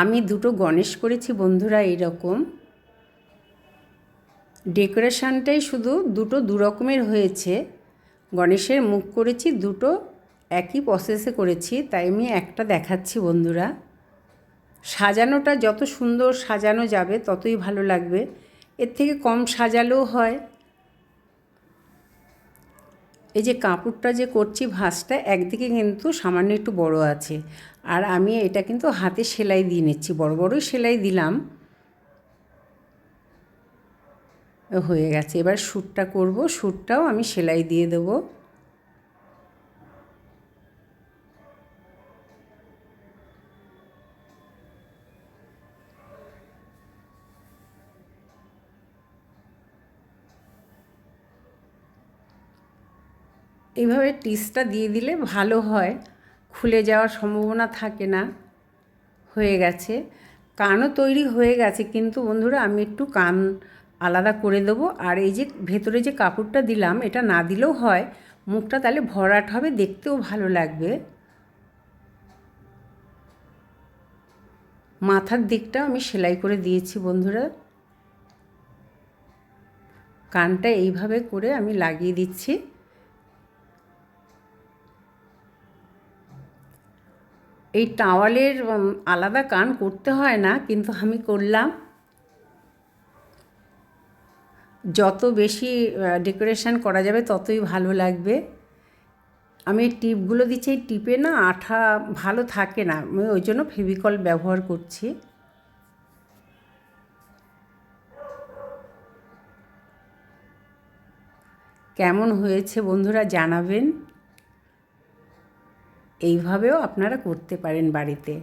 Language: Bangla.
আমি দুটো গণেশ করেছি বন্ধুরা। এইরকম ডেকোরেশনটাই শুধু দু রকমের হয়েছে। গণেশের মুখ করেছি দুটো, একই প্রসেসে করেছি, তাই আমি একটা দেখাচ্ছি বন্ধুরা। সাজানোটা যত সুন্দর সাজানো যাবে ততই ভালো লাগবে, এর থেকে কম সাজালেও হয়। এই যে কাপড়টা যে করছি ভাঁজটা একদিকে কিন্তু সামান্য একটু বড় আছে, আর আমি এটা কিন্তু হাতে সেলাই দিয়ে নিচ্ছি, বড় বড়ই সেলাই দিলাম। হয়ে গেছে। এবার সুটটা করব, সুটটাও আমি সেলাই দিয়ে দেবো। এইভাবে টিসটা দিয়ে দিলে ভালো হয়, খুলে যাওয়ার সম্ভাবনা থাকে না। হয়ে গেছে, কানও তৈরি হয়ে গেছে, কিন্তু বন্ধুরা আমি একটু কান আলাদা করে দেবো। আর এই যে ভেতরে যে কাপড়টা দিলাম এটা না দিলেও হয়, মুখটা তাহলে ভরাট হবে, দেখতেও ভালো লাগবে। মাথার দিকটাও আমি সেলাই করে দিয়েছি বন্ধুরা। কানটা এইভাবে করে আমি লাগিয়ে দিচ্ছি। এই টাওয়ালের আলাদা কান করতে হয় না, কিন্তু আমি করলাম। যত বেশি ডেকোরেশন করা যাবে ততই ভালো লাগবে। আমি এই টিপগুলো দিচ্ছি, এই টিপে না আঠা ভালো থাকে না, আমি ওই জন্য ফেভিকল ব্যবহার করছি। কেমন হয়েছে বন্ধুরা জানাবেন। এইভাবেও আপনারা করতে পারেন বাড়িতে।